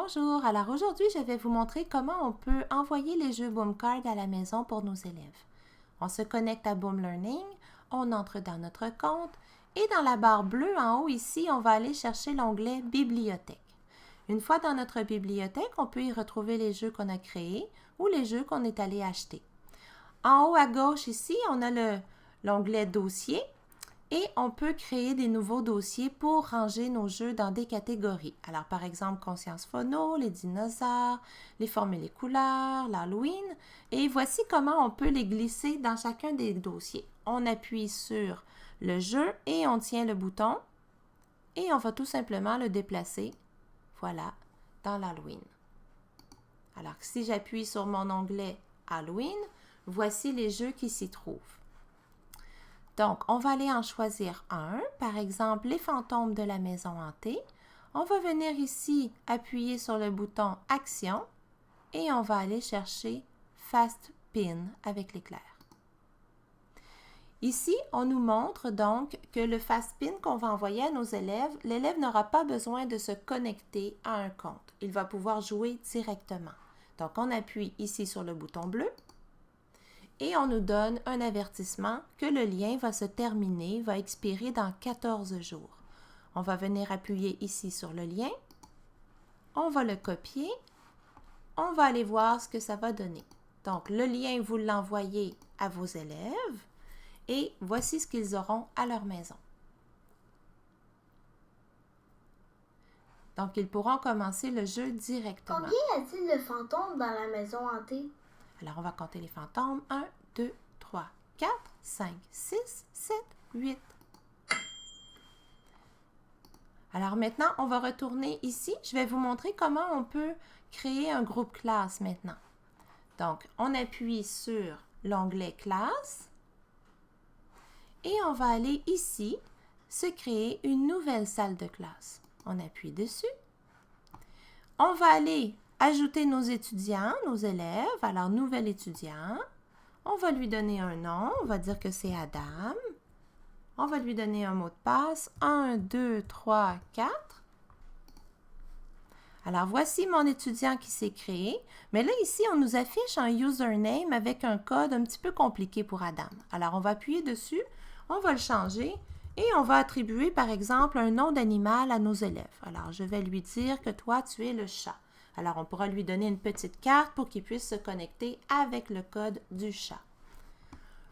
Bonjour, alors aujourd'hui je vais vous montrer comment on peut envoyer les jeux BoomCard à la maison pour nos élèves. On se connecte à Boom Learning, on entre dans notre compte et dans la barre bleue en haut ici, on va aller chercher l'onglet Bibliothèque. Une fois dans notre bibliothèque, on peut y retrouver les jeux qu'on a créés ou les jeux qu'on est allé acheter. En haut à gauche ici, on a l'onglet Dossier. Et on peut créer des nouveaux dossiers pour ranger nos jeux dans des catégories. Alors, par exemple, Conscience Phono, les dinosaures, les formes et les couleurs, l'Halloween. Et voici comment on peut les glisser dans chacun des dossiers. On appuie sur le jeu et on tient le bouton. Et on va tout simplement le déplacer, voilà, dans l'Halloween. Alors, si j'appuie sur mon onglet Halloween, voici les jeux qui s'y trouvent. Donc, on va aller en choisir un, par exemple, les fantômes de la maison hantée. On va venir ici appuyer sur le bouton Action et on va aller chercher Fast Pin avec l'éclair. Ici, on nous montre donc que le Fast Pin qu'on va envoyer à nos élèves, l'élève n'aura pas besoin de se connecter à un compte. Il va pouvoir jouer directement. Donc, on appuie ici sur le bouton bleu. Et on nous donne un avertissement que le lien va se terminer, va expirer dans 14 jours. On va venir appuyer ici sur le lien, on va le copier, on va aller voir ce que ça va donner. Donc, le lien, vous l'envoyez à vos élèves et voici ce qu'ils auront à leur maison. Donc, ils pourront commencer le jeu directement. Combien y a-t-il de fantômes dans la maison hantée? Alors, on va compter les fantômes. 1, 2, 3, 4, 5, 6, 7, 8. Alors maintenant, on va retourner ici. Je vais vous montrer comment on peut créer un groupe classe maintenant. Donc, on appuie sur l'onglet classe et on va aller ici, se créer une nouvelle salle de classe. On appuie dessus. On va aller ajouter nos étudiants, nos élèves. Alors, nouvel étudiant. On va lui donner un nom. On va dire que c'est Adam. On va lui donner un mot de passe. 1, 2, 3, 4. Alors, voici mon étudiant qui s'est créé. Mais là, ici, on nous affiche un username avec un code un petit peu compliqué pour Adam. Alors, on va appuyer dessus. On va le changer. Et on va attribuer, par exemple, un nom d'animal à nos élèves. Alors, je vais lui dire que toi, tu es le chat. Alors, on pourra lui donner une petite carte pour qu'il puisse se connecter avec le code du chat.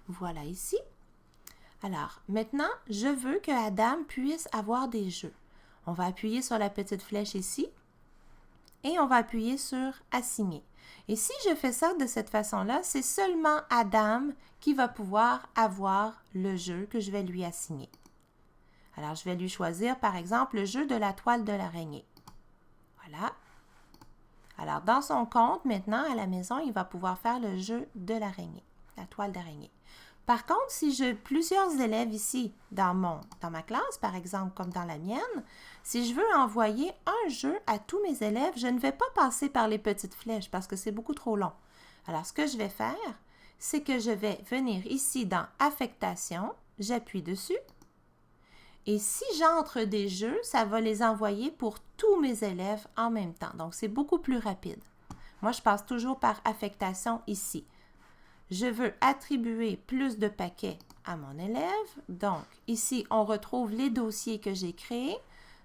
Voilà ici. Alors, maintenant, je veux que Adam puisse avoir des jeux. On va appuyer sur la petite flèche ici et on va appuyer sur « Assigner ». Et si je fais ça de cette façon-là, c'est seulement Adam qui va pouvoir avoir le jeu que je vais lui assigner. Alors, je vais lui choisir, par exemple, le jeu de la toile de l'araignée. Voilà. Alors, dans son compte, maintenant, à la maison, il va pouvoir faire le jeu de l'araignée, la toile d'araignée. Par contre, si j'ai plusieurs élèves ici dans ma classe, par exemple, comme dans la mienne, si je veux envoyer un jeu à tous mes élèves, je ne vais pas passer par les petites flèches parce que c'est beaucoup trop long. Alors, ce que je vais faire, c'est que je vais venir ici dans « Affectation », j'appuie dessus. Et si j'entre des jeux, ça va les envoyer pour tous mes élèves en même temps. Donc, c'est beaucoup plus rapide. Moi, je passe toujours par affectation ici. Je veux attribuer plus de paquets à mon élève. Donc, ici, on retrouve les dossiers que j'ai créés.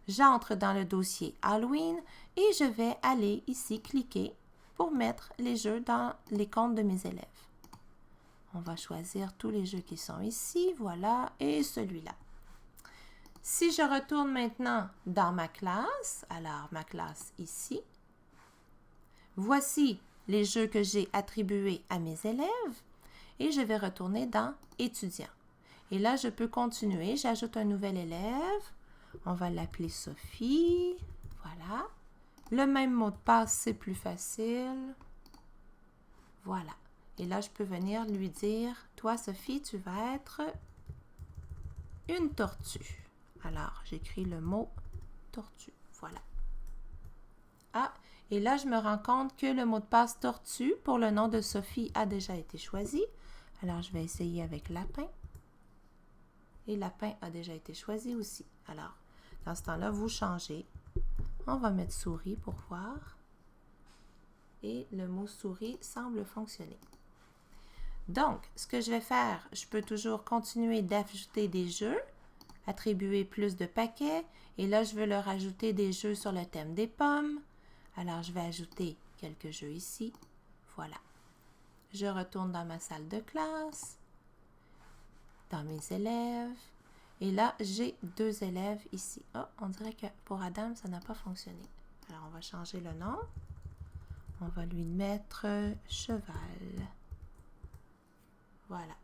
J'entre dans le dossier Halloween et je vais aller ici cliquer pour mettre les jeux dans les comptes de mes élèves. On va choisir tous les jeux qui sont ici, voilà, et celui-là. Si je retourne maintenant dans ma classe, alors ma classe ici, voici les jeux que j'ai attribués à mes élèves et je vais retourner dans étudiants. Et là, je peux continuer, j'ajoute un nouvel élève, on va l'appeler Sophie, voilà. Le même mot de passe, c'est plus facile, voilà. Et là, je peux venir lui dire, toi Sophie, tu vas être une tortue. Alors, j'écris le mot tortue. Voilà. Ah, et là, je me rends compte que le mot de passe tortue pour le nom de Sophie a déjà été choisi. Alors, je vais essayer avec lapin. Et lapin a déjà été choisi aussi. Alors, dans ce temps-là, vous changez On va mettre souris pour voir. Et le mot souris semble fonctionner. Donc, ce que je vais faire, je peux toujours continuer d'ajouter des jeux, attribuer plus de paquets, et là, je veux leur ajouter des jeux sur le thème des pommes. Alors, je vais ajouter quelques jeux ici. Voilà. Je retourne dans ma salle de classe, dans mes élèves, et là, j'ai 2 élèves ici. Oh, on dirait que pour Adam, ça n'a pas fonctionné. Alors, on va changer le nom. On va lui mettre cheval. Voilà.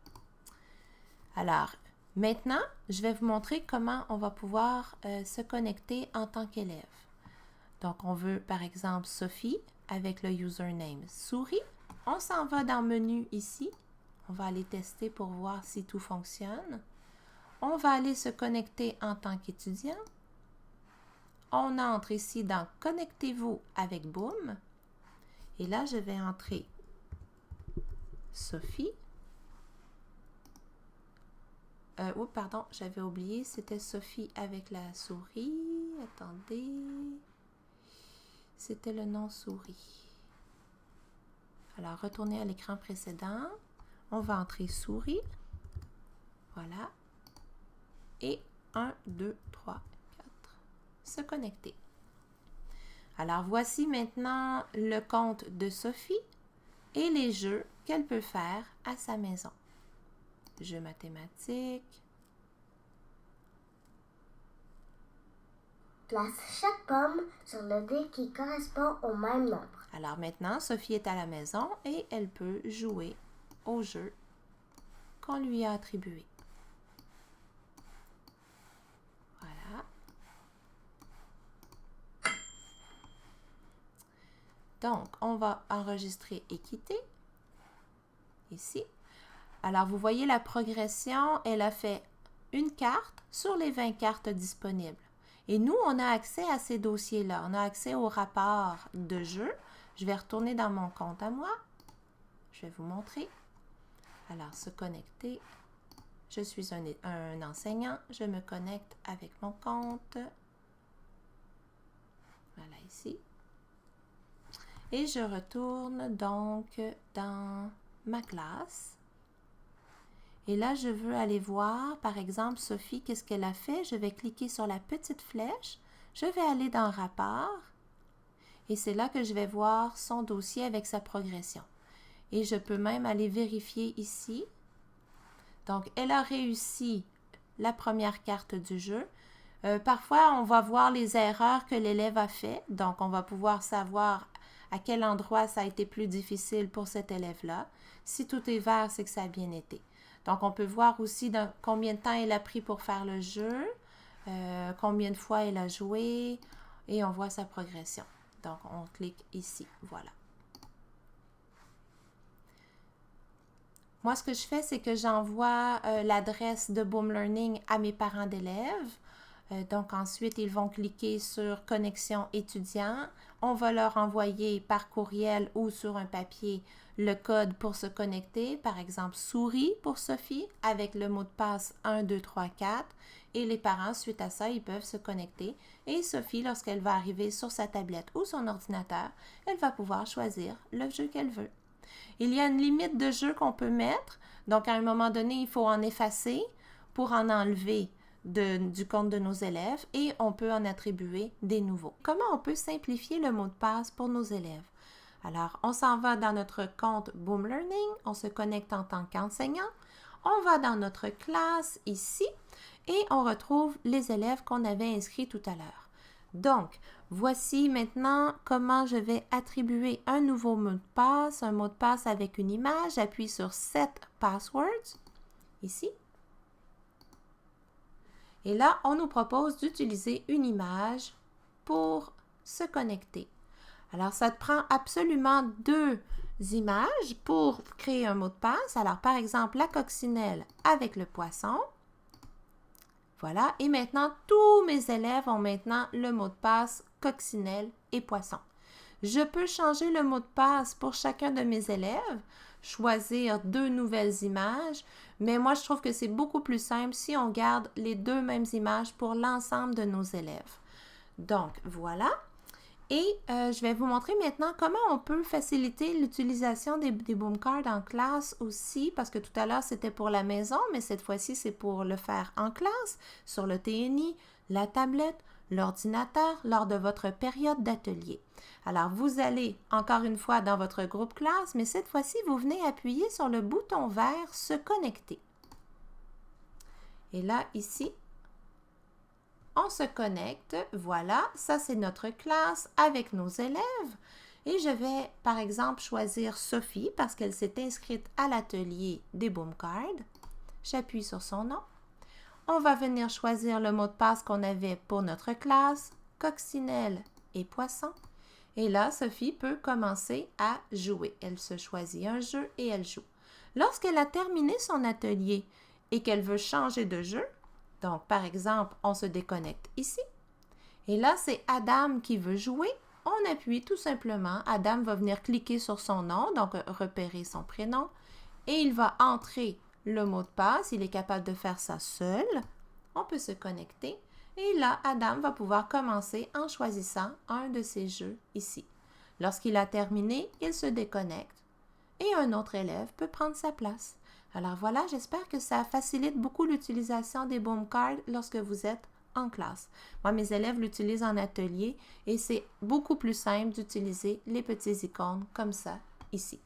Alors, maintenant, je vais vous montrer comment on va pouvoir se connecter en tant qu'élève. Donc, on veut, par exemple, Sophie avec le username souris. On s'en va dans menu ici. On va aller tester pour voir si tout fonctionne. On va aller se connecter en tant qu'étudiant. On entre ici dans « Connectez-vous avec Boom ». Et là, je vais entrer Sophie. Oups, pardon, j'avais oublié, c'était Sophie avec la souris. Attendez. C'était le nom souris. Alors, retournez à l'écran précédent. On va entrer souris. Voilà. Et 1, 2, 3, 4. Se connecter. Alors, voici maintenant le compte de Sophie et les jeux qu'elle peut faire à sa maison. Jeux mathématiques. Place chaque pomme sur le dé qui correspond au même nombre. Alors maintenant, Sophie est à la maison et elle peut jouer au jeu qu'on lui a attribué. Voilà. Donc, on va enregistrer et quitter. Ici. Alors, vous voyez la progression, elle a fait une carte sur les 20 cartes disponibles. Et nous, on a accès à ces dossiers-là. On a accès au rapport de jeu. Je vais retourner dans mon compte à moi. Je vais vous montrer. Alors, se connecter. Je suis un enseignant. Je me connecte avec mon compte. Voilà, ici. Et je retourne donc dans ma classe. Et là, je veux aller voir, par exemple, Sophie, qu'est-ce qu'elle a fait? Je vais cliquer sur la petite flèche. Je vais aller dans Rapport. Et c'est là que je vais voir son dossier avec sa progression. Et je peux même aller vérifier ici. Donc, elle a réussi la première carte du jeu. Parfois, on va voir les erreurs que l'élève a fait. Donc, on va pouvoir savoir à quel endroit ça a été plus difficile pour cet élève-là. Si tout est vert, c'est que ça a bien été. Donc, on peut voir aussi combien de temps elle a pris pour faire le jeu, combien de fois elle a joué, et on voit sa progression. Donc, on clique ici. Voilà. Moi, ce que je fais, c'est que j'envoie l'adresse de Boom Learning à mes parents d'élèves. Donc, ensuite, ils vont cliquer sur « Connexion étudiant ». On va leur envoyer par courriel ou sur un papier le code pour se connecter. Par exemple, souris pour Sophie avec le mot de passe 1, 2, 3, 4. Et les parents, suite à ça, ils peuvent se connecter. Et Sophie, lorsqu'elle va arriver sur sa tablette ou son ordinateur, elle va pouvoir choisir le jeu qu'elle veut. Il y a une limite de jeu qu'on peut mettre. Donc, à un moment donné, il faut en effacer pour en enlever du compte de nos élèves et on peut en attribuer des nouveaux. Comment on peut simplifier le mot de passe pour nos élèves? Alors, on s'en va dans notre compte Boom Learning, on se connecte en tant qu'enseignant, on va dans notre classe ici et on retrouve les élèves qu'on avait inscrits tout à l'heure. Donc, voici maintenant comment je vais attribuer un nouveau mot de passe, un mot de passe avec une image. J'appuie sur Set Passwords, ici. Et là, on nous propose d'utiliser une image pour se connecter. Alors, ça te prend absolument 2 images pour créer un mot de passe. Alors, par exemple, la coccinelle avec le poisson. Voilà. Et maintenant, tous mes élèves ont maintenant le mot de passe coccinelle et poisson. Je peux changer le mot de passe pour chacun de mes élèves, choisir 2 nouvelles images, mais moi, je trouve que c'est beaucoup plus simple si on garde les 2 mêmes images pour l'ensemble de nos élèves. Donc, voilà. Et je vais vous montrer maintenant comment on peut faciliter l'utilisation des boom cards en classe aussi, parce que tout à l'heure c'était pour la maison, mais cette fois-ci c'est pour le faire en classe, sur le TNI, la tablette, l'ordinateur, lors de votre période d'atelier. Alors vous allez encore une fois dans votre groupe classe, mais cette fois-ci vous venez appuyer sur le bouton vert « Se connecter ». Et là, ici, on se connecte, voilà, ça c'est notre classe avec nos élèves. Et je vais, par exemple, choisir Sophie parce qu'elle s'est inscrite à l'atelier des boom cards. J'appuie sur son nom. On va venir choisir le mot de passe qu'on avait pour notre classe, coccinelle et poisson. Et là, Sophie peut commencer à jouer. Elle se choisit un jeu et elle joue. Lorsqu'elle a terminé son atelier et qu'elle veut changer de jeu, donc, par exemple, on se déconnecte ici. Et là, c'est Adam qui veut jouer. On appuie tout simplement. Adam va venir cliquer sur son nom, donc repérer son prénom. Et il va entrer le mot de passe. Il est capable de faire ça seul. On peut se connecter. Et là, Adam va pouvoir commencer en choisissant un de ses jeux ici. Lorsqu'il a terminé, il se déconnecte. Et un autre élève peut prendre sa place. Alors voilà, j'espère que ça facilite beaucoup l'utilisation des boom cards lorsque vous êtes en classe. Moi, mes élèves l'utilisent en atelier et c'est beaucoup plus simple d'utiliser les petits icônes comme ça ici.